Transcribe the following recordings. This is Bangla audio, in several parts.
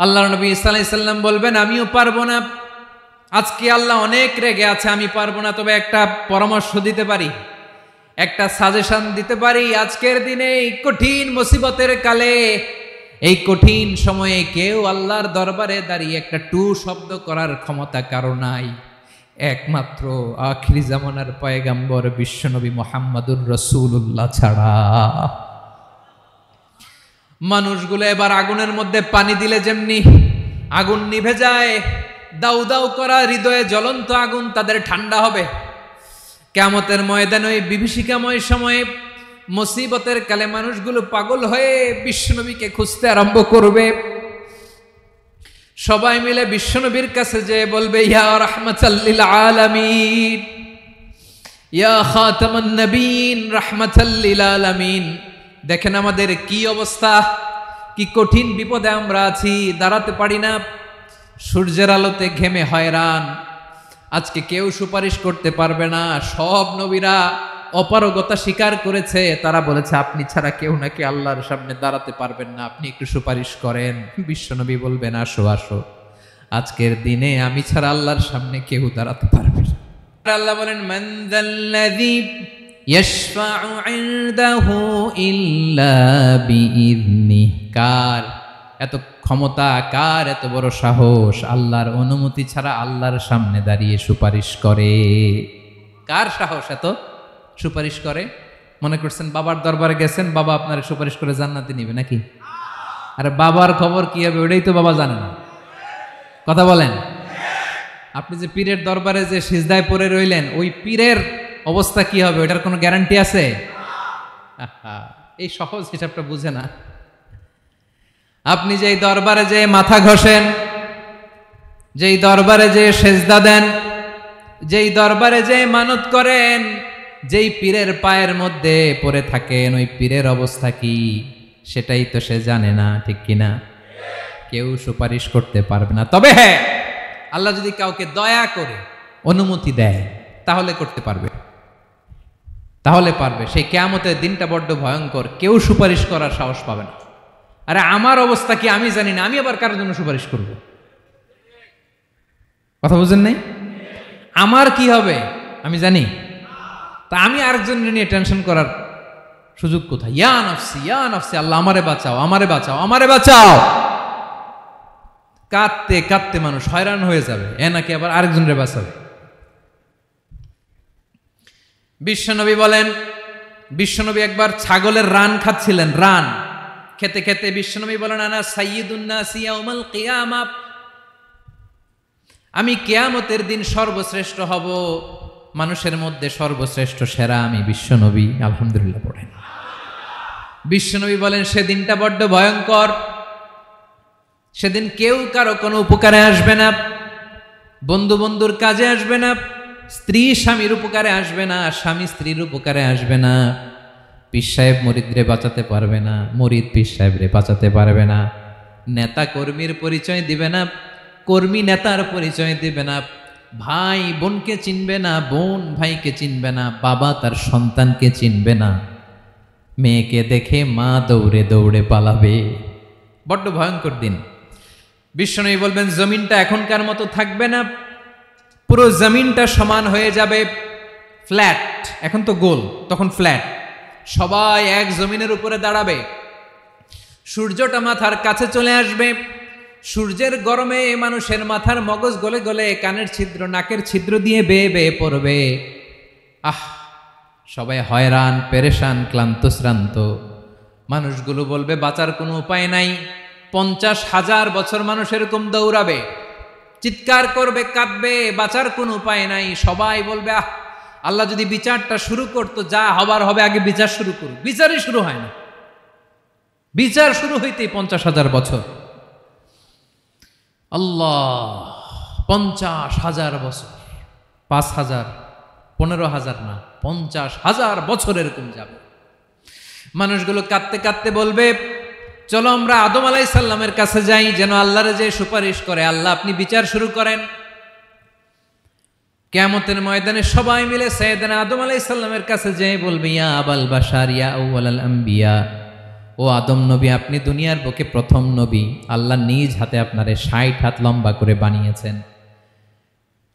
আল্লাহর নবী সাল্লাল্লাহু আলাইহি সাল্লাম বলবেন আমিও পারবো না, আজকে আল্লাহ অনেক রেগে আছে, আমি পারবো না, তবে একটা পরামর্শ দিতে পারি, একটা সাজেশন দিতে পারি। আজকের দিনে এই কঠিন মুসিবতের কালে, এই কঠিন সময়ে কেউ আল্লাহর দরবারে দাঁড়িয়ে একটা টু শব্দ করার ক্ষমতা কারো নাই, একমাত্র আখিরি জামানার পয়গাম্বর বিশ্বনবী মুহাম্মদুর রাসূলুল্লাহ ছাড়া। মানুষগুলো এবার আগুনের মধ্যে পানি দিলে যেমনি আগুন নিভে যায়, দাউ দাউ করা হৃদয়ে জ্বলন্ত আগুন তাদের ঠান্ডা হবে। কিয়ামতের ময়দানে ওই বিভীষিকাময় সময়ে মুসিবতের কালে মানুষগুলো পাগল হয়ে বিশ্বনবীকে খুঁজতে আরম্ভ করবে। সবাই মিলে বিশ্বনবীর কাছে যেয়ে বলবে, ইয়া রাহমাতাল লিল আলামিন, ইয়া খাতামান নবীন, রাহমাতাল লিল আলামিন। দেখেন আমাদের কি অবস্থা, কি কঠিন বিপদে আমরা আছি, দাঁড়াতে পারি না, সূর্যের আলোতে ঘেমে হয়রান। আজকে কেউ সুপারিশ করতে পারবে না। সব নবীরা অপারগতা স্বীকার করেছে, তারা বলেছে আপনি ছাড়া কেউ নাকি আল্লাহর সামনে দাঁড়াতে পারবেন না, আপনি একটু সুপারিশ করেন। বিশ্বনবী বলবেন, আসো আসো, আজকের দিনে আমি ছাড়া আল্লাহর সামনে কেউ দাঁড়াতে পারবে না। আল্লাহ বলেন, মান যাল্লাযী ইয়াশফাউ ইনদাহু ইল্লা বিইযনিহি, কার এত ক্ষমতা, কার এত বড় সাহস আল্লাহর অনুমতি ছাড়া আল্লাহর সামনে দাঁড়িয়ে সুপারিশ করে? কার সাহস এত সুপারিশ করে? মনে করছেন বাবার দরবারে গেছেন, বাবা আপনার সুপারিশ করে জান্নাতে নিবে নাকি? আরে বাবার খবর কি হবে ওটাই তো বাবা জানে না। কথা বলেন। আপনি যে পীরের দরবারে যে সিজদায় পড়ে রইলেন, ওই পীরের অবস্থা কি হবে ওটার কোনো গ্যারান্টি আছে? এই সহজ হিসাবটা বুঝে না। আপনি যেই দরবারে যে মাথা ঘষেন, যেই দরবারে যে সেজদা দেন, যেই দরবারে যে মানত করেন, যেই পীরের পায়ের মধ্যে পড়ে থাকেন, ওই পীরের অবস্থা কি সেটাই তো সে জানে না, ঠিক কিনা? কেউ সুপারিশ করতে পারবে না। তবে হ্যাঁ, আল্লাহ যদি কাউকে দয়া করে অনুমতি দেয় তাহলে করতে পারবে, তাহলে পারবে। সেই কিয়ামতের দিনটা বড্ড ভয়ঙ্কর, কেউ সুপারিশ করার সাহস পাবে না। আরে আমার অবস্থা কি আমি জানি না, আমি আবার কারোর জন্য সুপারিশ করব? কথা বুঝেন নাই? আমার কি হবে আমি জানি, তা আমি আরেকজনের নিয়ে টেনশন করার সুযোগ কোথায়? ইয়া নাফসি, ইয়া নাফসি, আল্লাহ আমারে বাঁচাও, আমারে বাঁচাও, আমারে বাঁচাও। কাঁদতে কাঁদতে মানুষ হয়রান হয়ে যাবে, এ নাকি আবার আরেকজনের বাঁচাবে। বিশ্বনবী বলেন, বিশ্বনবী একবার ছাগলের রান খাচ্ছিলেন, রান খেতে খেতে বিশ্বনবী বলেন, আনা সাইয়্যিদুন নাসি ইয়াউমাল কিয়ামা, আমি কিয়ামতের দিন সর্বশ্রেষ্ঠ হব, মানুষের মধ্যে সর্বশ্রেষ্ঠ সেরা আমি বিশ্বনবী। আলহামদুলিল্লাহ পড়েন। বিশ্বনবী বলেন, সেদিনটা বড্ড ভয়ঙ্কর, সেদিন কেউ কারো কোনো উপকারে আসবে না, বন্ধু বন্ধুর কাজে আসবে না, স্ত্রী স্বামীর উপকারে আসবে না, স্বামী স্ত্রীর উপকারে আসবে না, পীর সাহেব মুরিদরে বাঁচাতে পারবে না, মুরিদ পীর সাহেবরে বাঁচাতে পারবে না, নেতা কর্মীর পরিচয় দিবে না, কর্মী নেতার পরিচয় দিবে না, ভাই বোনকে চিনবে না, বোন ভাইকে চিনবে না, বাবা তার সন্তানকে চিনবে না, মেয়েকে দেখে মা দৌড়ে দৌড়ে পালাবে। বড্ড ভয়ঙ্কর দিন। বিশ্বনবী বলবেন, জমিনটা এখনকার মতো থাকবে না, পুরো জমিনটা সমান হয়ে যাবে, ফ্ল্যাট। এখন তো গোল, তখন ফ্ল্যাট। সবাই এক জমিনের উপরে দাঁড়াবে, সূর্যটা মাথার কাছে চলে আসবে, সূর্যের গরমে মানুষের মাথার মগজ গলে গলে কানের ছিদ্র নাকের ছিদ্র দিয়ে বেয়ে বেয়ে পড়বে। আহ, সবাই হয়রান, পেরেশান, ক্লান্ত শ্রান্ত। মানুষগুলো বলবে বাঁচার কোনো উপায় নাই। 50,000 বছর মানুষ এরকম দৌড়াবে, চিৎকার করবে, কাঁদবে, বাঁচার কোনো উপায় নাই। সবাই বলবে, আহ, আল্লাহ যদি বিচারটা শুরু করতো, যা হবার হবে, আগে বিচার শুরু করুক। বিচারই শুরু হয় না, বিচার শুরু হইতেই 50,000 বছর। আল্লাহ, 50,000 বছর, 5,000, 15,000 না, 50,000 বছর এরকম যাবে। মানুষগুলো কাঁদতে কাঁদতে বলবে, চলো আমরা আদম আলাইহিস সালামের কাছে যাই, যেন আল্লাহরে যে সুপারিশ করে, আল্লাহ আপনি বিচার শুরু করেন। কিয়ামতের ময়দানে সবাই মিলে সাইয়েদনা আদম আলাইহিস সালামের কাছে যেয়ে বলবে, ইয়া আবাল বাশার, ইয়া আউওয়ালাল আম্বিয়া, ও আদম নবী, আপনি দুনিয়ার বুকে প্রথম নবী। আল্লাহ নিজ হাতে আপনারে 60 হাত লম্বা করে বানিয়েছেন।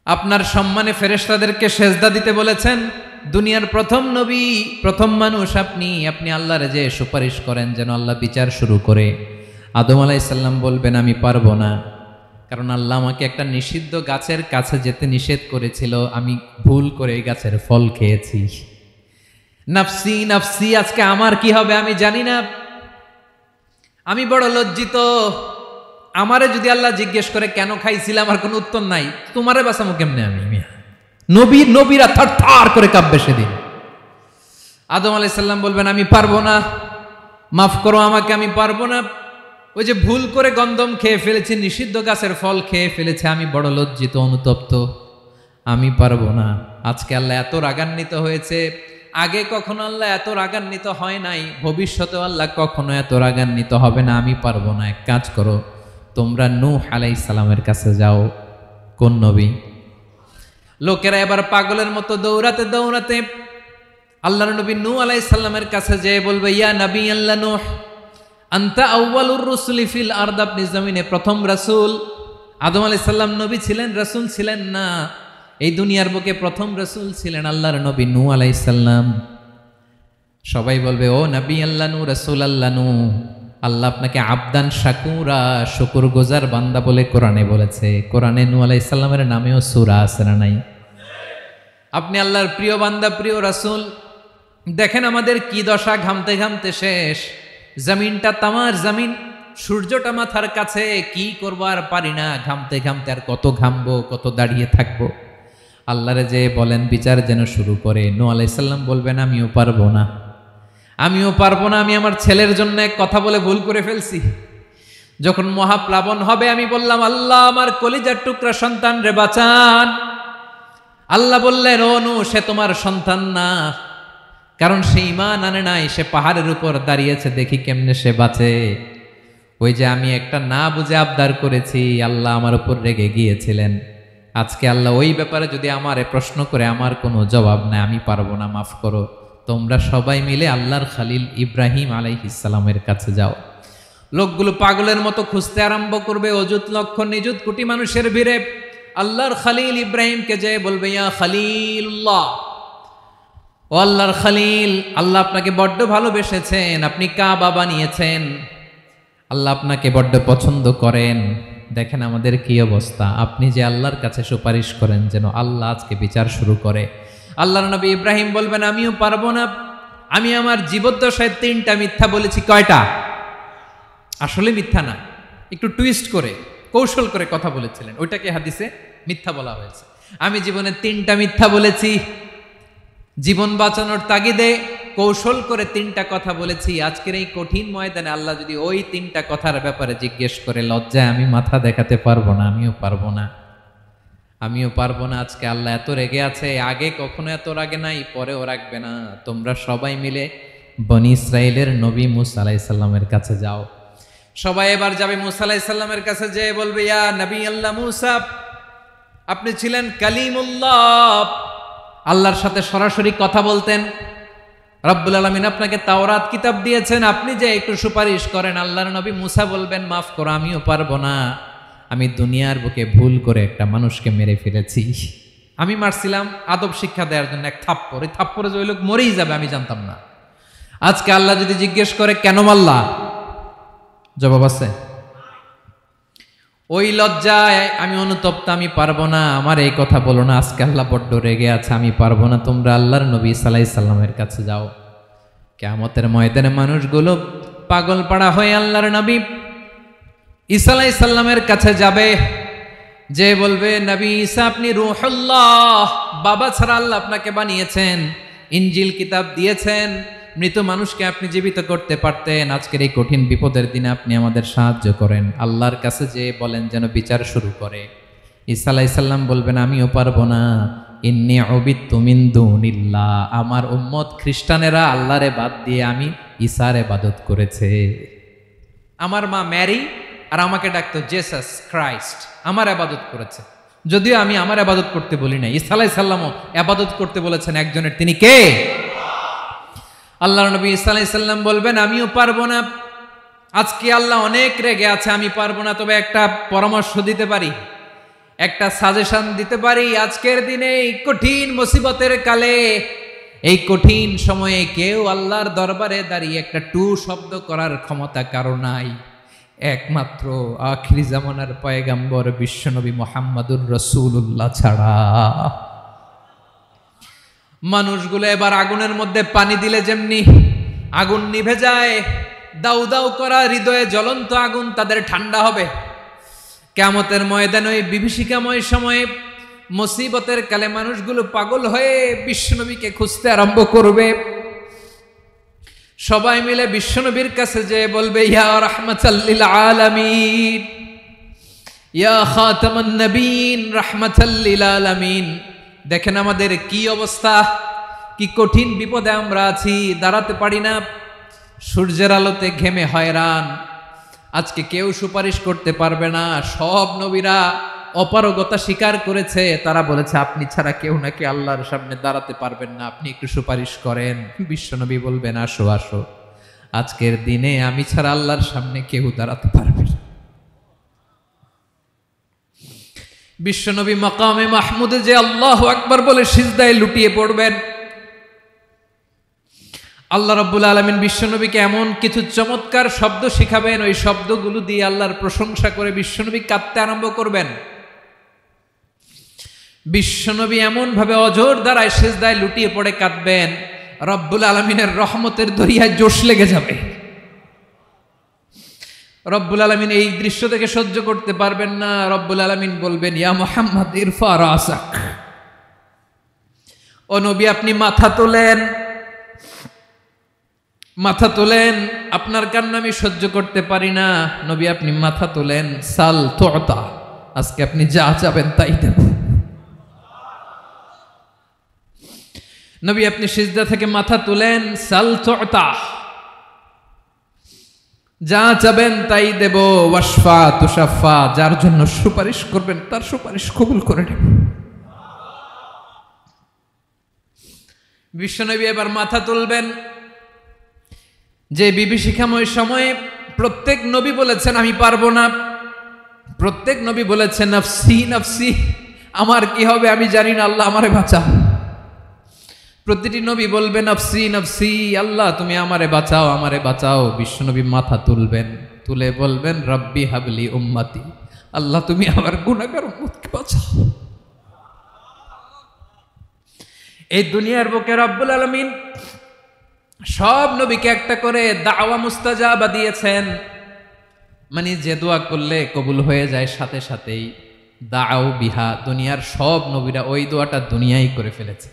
আপনার সম্মানে ফেরেশতাদেরকে সেজদা দিতে বলেছেন। দুনিয়ার প্রথম নবী, প্রথম মানুষ আপনি। আপনি আল্লাহরে যে সুপারিশ করেন যেন আল্লাহ বিচার শুরু করে। আদম আলাইহিস সালাম বলবেন আমি পারবো না, কারণ আল্লাহ আমাকে একটা নিষিদ্ধ গাছের কাছে যেতে নিষেধ করেছিল, আমি ভুল করে এই গাছের ফল খেয়েছি। নাফসি নাফসি, আজকে আমার কি হবে আমি জানি না, আমি বড় লজ্জিত। আমারে যদি আল্লাহ জিজ্ঞেস করে কেন খাইছিলাম, আমার কোনো উত্তর নাই। তোমারে বাঁচামো কেমনে আমি? নবীরা থার করে কাঁপবে সেদিন। আদম আলাইহিস সালাম বলবেন আমি পারবো না, মাফ করো আমাকে, আমি পারবো না। ওই যে ভুল করে গন্ধম খেয়ে ফেলেছি, নিষিদ্ধ গাছের ফল খেয়ে ফেলেছে, আমি বড় লজ্জিত, অনুতপ্ত, আমি পারবো না। আজকে আল্লাহ এত রাগান্বিত হয়েছে, আগে কখনো আল্লাহ এত রাগান্বিত হয় নাই, ভবিষ্যতেও আল্লাহ কখনো এত রাগান্বিত হবে না। আমি পারবো না। এক কাজ করো, তোমরা নূহ আলাইহিস সালামের কাছে যাও। কোন নবী? লোকেরা এবার পাগলের মতো দৌড়াতে দৌড়াতে আল্লাহর নবী নূহ আলাইহিস সালামের কাছে যেয়ে বলবে, ইয়া নবী আল্লাহ নূহ, আনতা আউয়ালুর রুসুলি ফিল আরদ, আপনি জমিনে প্রথম রাসূল। আদম আলাইহিস সালাম নবী ছিলেন, রাসূল ছিলেন না। এই দুনিয়ার বুকে প্রথম রাসূল ছিলেন আল্লাহর নবী নূহ আলাইহিস সালাম। সবাই বলবে ও নবী আল্লাহ নূহ, রাসূল আল্লাহ নূহ, আল্লাহ আপনাকে আবদান শাকুরা, শুকরগুজার বান্দা বলে কোরআনে বলেছে। কোরআনে নূহ আলাইহিস সালামের নামেও সূরা আছে না নাই? আপনি আল্লাহর প্রিয় বান্দা, প্রিয় রাসূল। দেখেন আমাদের কি দশা, ঘামতে ঘামতে শেষ। জমিনটা তামার জমিন, সূর্যটা মাথার কাছে, কি করবো আর পারি না, ঘামতে ঘামতে আর কত ঘামবো, কত দাঁড়িয়ে থাকবো। আল্লাহরে যে বলেন বিচার যেন শুরু করে। নূহ আলাইহিস সালাম বলবেন আমিও পারবো না, আমিও পারবো না। আমি আমার ছেলের জন্য এক কথা বলে ভুল করে ফেলছি। যখন মহাপ্লাবন হবে আমি বললাম আল্লাহ আমার কলিজার টুকরা সন্তান রে বাঁচান। আল্লাহ বললেন ও নূহ, সে তোমার সন্তান না, কারণ সে ঈমান আনে নাই, সে পাহাড়ের উপর দাঁড়িয়েছে, দেখি কেমনে সে বাঁচে। ওই যে আমি একটা না বুঝে আবদার করেছি, আল্লাহ আমার উপর রেগে গিয়েছিলেন। আজকে আল্লাহ ওই ব্যাপারে যদি আমারে প্রশ্ন করে, আমার কোনো জবাব নাই, আমি পারবো না, মাফ করো। তোমরা সবাই মিলে আল্লাহর খালিল ইব্রাহিম আলাইহিস সালামের কাছে যাও। লোকগুলো পাগলের মতো খুঁজতে আরম্ভ করবে, অযুত লক্ষ নিযুত কোটি মানুষের ভিড়ে আল্লাহর খালিল ইব্রাহিমকে যে বলবে ইয়া খালিলুল্লাহ, ও আল্লাহর খালিল, আল্লাহ আপনাকে বড্ড ভালোবেসেছেন, আপনি কাবা বানিয়েছেন, আল্লাহ আপনাকে বড্ড পছন্দ করেন। দেখেন আমাদের কি অবস্থা। আপনি যে আল্লাহর কাছে সুপারিশ করেন যেন আল্লাহ আজকে বিচার শুরু করে। আল্লাহর নবী ইব্রাহিম বলবেন আমিও পারবো না, আমি আমার জীবদ্দশায় 3টা মিথ্যা বলেছি। কয়টা? আসলে মিথ্যা না, একটু টুইস্ট করে কৌশল করে কথা বলেছিলেন, ওইটাকে হাদিসে মিথ্যা বলা হয়েছে। আমি জীবনে 3টা মিথ্যা বলেছি, জীবন বাঁচানোর তাগিদে কৌশল করে 3টা কথা বলেছি। আজকের এই কঠিন ময়দানে আল্লাহ যদি ওই 3টা কথার ব্যাপারে জিজ্ঞেস করে, লজ্জায় আমি মাথা দেখাতে পারবো না, আমিও পারবো না, আমিও পারবো না। আজকে আল্লাহ এত রেগে আছে, আগে কখনো এত রাগে নাই, পরেও রাখবে না। তোমরা সবাই মিলে বনি ইসরাইলের নবী মূসা আলাইহিস সালামের কাছে যাও। সবাই এবার যাবে মূসা আলাইহিস সালামের কাছে, যে বলবে ইয়া নবী আল্লাহ মূসা, আপনি ছিলেন কালিমুল্লাহ, আল্লাহর সাথে সরাসরি কথা বলতেন। রব্বুল আলামিন আপনাকে তাওরাত কিতাব দিয়েছেন, আপনি যে একটু সুপারিশ করেন। আল্লাহর নবী মূসা বলবেন মাফ করো, আমিও পারবো না, আমি দুনিয়ার বুকে ভুল করে একটা মানুষকে মেরে ফেলেছি। আমি মারছিলাম আদব শিক্ষা দেওয়ার জন্য এক থাপ্পড়, এই থাপ্পড়ে যে ওই লোক মরেই যাবে আমি জানতাম না। আজকে আল্লাহ যদি জিজ্ঞেস করে কেন মারলা, জবাব আছে? ওই লজ্জায় আমি অনুতপ্ত, আমি পারবো না, আমার এই কথা বলো না। আজকে আল্লাহ বড্ড রেগে আছে, আমি পারবো না। তোমরা আল্লাহর নবী ঈসা আলাইহিস সালামের কাছে যাও। কিয়ামতের ময়দানে মানুষগুলো পাগল পাড়া হয়ে আল্লাহর নবী ঈসা আলাইহিস সালামের কাছে যাবে, যে বলবে নবী ঈসা আপনি রূহুল্লাহ, বাবা ছাড়া আল্লাহ আপনাকে বানিয়েছেন, ইনজিল কিতাব দিয়েছেন, মৃত মানুষকে আপনি জীবিত করতে পারতেন। আজকের এই কঠিন বিপদের দিনে আপনি আমাদের সাহায্য করেন। আল্লাহর কাছে যে বলেন যেন বিচার শুরু করে। ঈসা আলাইহিস সালাম বলবেন আমিও পারবো না, ইন্নী উবিদতু মিন দুনিল্লাহ, আমার উম্মত খ্রিস্টানেরা আল্লাহরে বাদ দিয়ে আমি ঈসার ইবাদত করেছে। আমার মা ম্যারি আর আমাকে ডাকতো জেসাস ক্রাইস্ট, আমার ইবাদত করেছে। যদিও আমি আমার ইবাদত করতে বলি না, ঈসা আলাইহিস সালামও ইবাদত করতে বলেছেন একজনের, তিনি কে? আল্লাহর নবী ঈসা আলাইহিস সালাম বলবেন আমিও পারবো না, আজকে আল্লাহ অনেক রেগে আছে, আমি পারবো না, তবে একটা পরামর্শ দিতে পারি, একটা সাজেশন দিতে পারি। আজকের দিনে এই কঠিন মুসিবতের কালে, এই কঠিন সময়ে কেউ আল্লাহর দরবারে দাঁড়িয়ে একটা টু শব্দ করার ক্ষমতা কারো নাই, একমাত্র আখিরি জামানার পয়গাম্বর বিশ্বনবী মুহাম্মদুর রাসূলুল্লাহ ছাড়া। মানুষগুলো এবার আগুনের মধ্যে পানি দিলে যেমনি আগুন নিভে যায়, দাউ দাউ করা হৃদয়ে জ্বলন্ত আগুন তাদের ঠান্ডা হবে, কিয়ামতের ময়দানে ওই বিভীষিকাময় সময়ে মুসিবতের কালে মানুষগুলো পাগল হয়ে বিশ্বনবীকে খুঁজতে আরম্ভ করবে। সবাই মিলে বিশ্বনবীর কাছে যেয়ে বলবে ইয়া রাহমাতাল লিল আলামিন, ইয়া খাতামান নবীন, রাহমাতাল লিল আলামিন, দেখেন আমাদের কি অবস্থা, কি কঠিন বিপদে আমরা আছি, দাঁড়াতে পারি না, সূর্যের আলোতে ঘেমে হয়রান, আজকে কেউ সুপারিশ করতে পারবে না। সব নবীরা অপারগতা স্বীকার করেছে, তারা বলেছে আপনি ছাড়া কেউ নাকি আল্লাহর সামনে দাঁড়াতে পারবেন না, আপনি একটু সুপারিশ করেন। বিশ্বনবী বলবেন আসো আসো, আজকের দিনে আমি ছাড়া আল্লাহর সামনে কেউ দাঁড়াতে পারবে না। বিশ্বনবী মাকামে মাহমুদে যে আল্লাহু আকবার বলে সিজদায় লুটিয়ে পড়বেন, আল্লাহ রাব্বুল আলামিন বিশ্বনবীকে এমন কিছু চমৎকার শব্দ শিখাবেন, ওই শব্দগুলো দিয়ে আল্লাহর প্রশংসা করে বিশ্বনবী কাঁদতে আরম্ভ করবেন। বিশ্বনবী এমন ভাবে অজর দ্বারায় সিজদায় লুটিয়ে পড়ে কাঁদবেন, রব্বুল আলামিনের রহমতের দরিয়ায় জোশ লেগে যাবে। রব্বুল আলামিন এই দৃশ্য থেকে সহ্য করতে পারবেন না, রব্বুল আলামিন বলবেন ইয়া মুহাম্মদ ইরফা রাসাক, ও নবী আপনি মাথা তোলেন, মাথা তোলেন, আপনার কান্না আমি সহ্য করতে পারি না, নবী আপনি মাথা তোলেন, সাল তুতা, আজকে আপনি যা চাবেন তাই দেব। নবী আপনি সিজদা থেকে মাথা তুলেন, সাল তুতা, যা চাবেন তাই দেব, ওয়াশফা তুশাফা, যার জন্য সুপারিশ করবেন তার সুপারিশ কবুল করে নেব। বিশ্বনবী এবার মাথা তুলবেন। যে বিভীষিকাময় সময়ে প্রত্যেক নবী বলেছেন আমি পারবো না, প্রত্যেক নবী বলেছেন নফসি নফসি, আমার কি হবে আমি জানি না, আল্লাহ আমারে বাঁচাও। প্রতিটি নবী বলবে নফসি নফসি, আল্লাহ তুমি আমারে বাঁচাও আমারে বাঁচাও। বিশ্বনবী মাথা তুলবেন, তুলে বলবেন রব্বি হাবলি উম্মতি, আল্লাহ তুমি আমার গুনাহগার উম্মতকে বাঁচাও। এই দুনিয়ার বুকে রব্বুল আলামিন সব নবীকে একটা করে দাওয়া মুস্তাজাবা দিয়েছেন, মানে যে দোয়া করলে কবুল হয়ে যায় সাথে সাথেই, দাও বিহা, দুনিয়ার সব নবীরা ওই দোয়াটা দুনিয়ায় করে ফেলেছে।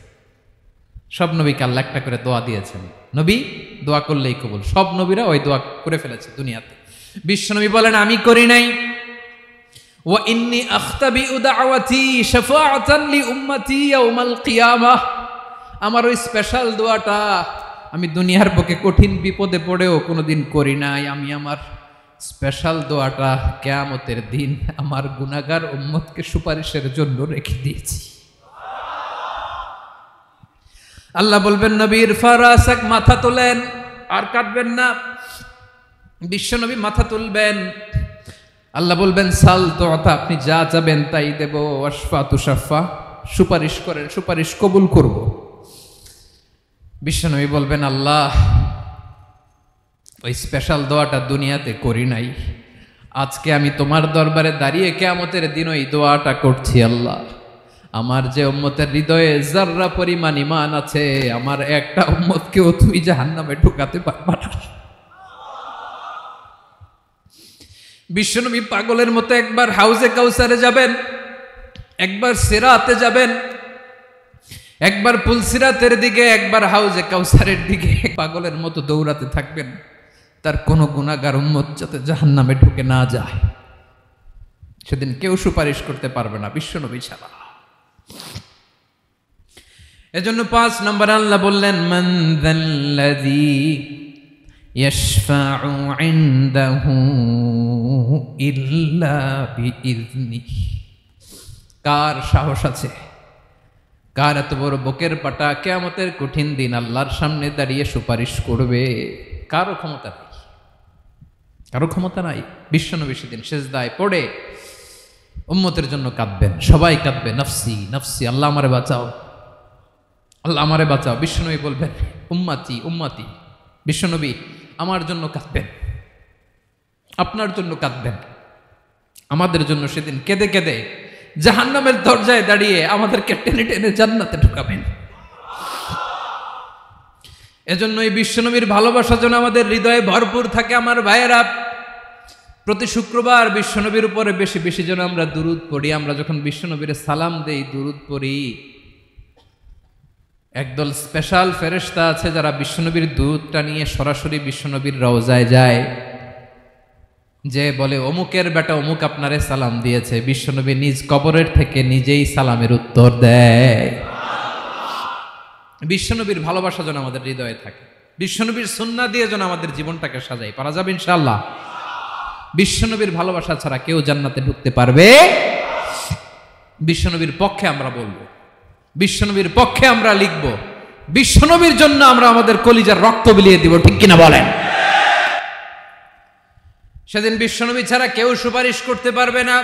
সব নবীকে আল্লাহ একটা করে দোয়া দিয়েছেন, নবী দোয়া করলেই কবুল, সব নবীরা ওই দোয়া করে ফেলেছে দুনিয়াতে। বিশ্বনবী বলেন আমি করি নাই, ওয়া ইন্নী আখতাবিউ দাওয়াতি শাফাআতান লি উম্মতি ইয়াউমাল কিয়ামাহ, আমার ওই স্পেশাল দোয়াটা আমি দুনিয়ার বুকে কঠিন বিপদে পড়েও কোনোদিন করি নাই, আমি আমার স্পেশাল দোয়াটা কিয়ামতের দিন আমার গুনাহগার উম্মতকে সুপারিশের জন্য রেখে দিয়েছি। আল্লাহ বলবেন নবীর ফারাসাক, মাথা তোলেন, আর কাটবেন না। বিশ্বনবী মাথা তুলবেন, আল্লাহ বলবেন সাল তোতা, আপনি যা চাবেন তাই দেব, ওয়াশফা তুশাফা, সুপারিশ করেন সুপারিশ কবুল করব। বিশ্বনবী বলবেন আল্লাহ ওই স্পেশাল দোয়াটা দুনিয়াতে করি নাই, আজকে আমি তোমার দরবারে দাঁড়িয়ে কিয়ামতের দিন ওই দোয়াটা করছি। আল্লাহ আমার যে উম্মতের হৃদয়ে যাররা পরিমাণ ঈমান আছে, আমার একটা উম্মতকেও তুমি জাহান্নামে ঢুকাতে পারবা না। বিশ্বনবী পাগলের মতো একবার হাউজে কাউসারে যাবেন, একবার সিরাতে যাবেন, একবার পুলসিরাতের দিকে, একবার হাউজে কাউসারের দিকে, পাগলের মতো দৌড়াতে থাকবেন, তার কোনো গুনাহগার উম্মত যাতে জাহান্নামে ঢুকে না যায়। সেদিন কেউ সুপারিশ করতে পারবে না বিশ্বনবী ছাড়া। এজন্য 5 নম্বর আল্লাহ বললেন মান যাল্লাযী ইয়াশফাউ ইনদাহু ইল্লা বিইযনিহি, কার সাহস আছে, কার এত বড় বুকের পাটা, কিয়ামতের কঠিন দিন আল্লাহর সামনে দাঁড়িয়ে সুপারিশ করবে? কারো ক্ষমতা নাই, কারো ক্ষমতা নাই। বিশ্বনবী সেদিন সেজদায় পড়ে উম্মতের জন্য কাঁদবেন, সবাই কাঁদবে, নফসি নফসি, আল্লাহ আমারে বাঁচাও, আল্লাহ আমারে বাঁচাও। বিশ্বনবী বলবেন উম্মতি উম্মতি। বিশ্বনবী আমার জন্য কাঁদবেন, আপনার জন্য কাঁদবেন, আমাদের জন্য সেদিন কেঁদে কেঁদে জাহান্নামের দরজায় দাঁড়িয়ে আমাদেরকে টেনে টেনে জান্নাতে ঢুকাবেন। এজন্য এই বিশ্বনবীর ভালোবাসা যেন আমাদের হৃদয়ে ভরপুর থাকে। আমার ভাইয়েরা, প্রতি শুক্রবার বিশ্বনবীর উপরে বেশি বেশি যেন আমরা দুরূদ পড়ি। আমরা যখন বিশ্বনবীর সালাম দেই, দুরূদ পড়ি, একদল স্পেশাল ফেরেশতা আছে যারা বিশ্বনবীর দুরূদটা নিয়ে সরাসরি বিশ্বনবীর রওজায় যায়, যে বলে অমুকের বেটা অমুক আপনারে সালাম দিয়েছে। বিশ্বনবী নিজ কবরের থেকে নিজেই সালামের উত্তর দেয়। বিশ্বনবীর ভালোবাসা যেন আমাদের হৃদয়ে থাকে, বিশ্বনবীর সুন্নাহ দিয়ে যেন আমাদের জীবনটাকে সাজাই। পারা যাবে ইনশাআল্লাহ? বিশ্বনবীর ভালোবাসা ছাড়া কেউ জান্নাতে ঢুকতে পারবে? বিশ্বনবীর পক্ষে আমরা বলবো, বিশ্বনবীর পক্ষে আমরা লিখব, বিশ্বনবীর জন্য আমরা আমাদের কলিজার রক্ত বিলিয়ে দিব, ঠিক কিনা বলেন? সেদিন বিশ্বনবী ছাড়া কেউ সুপারিশ করতে পারবে না।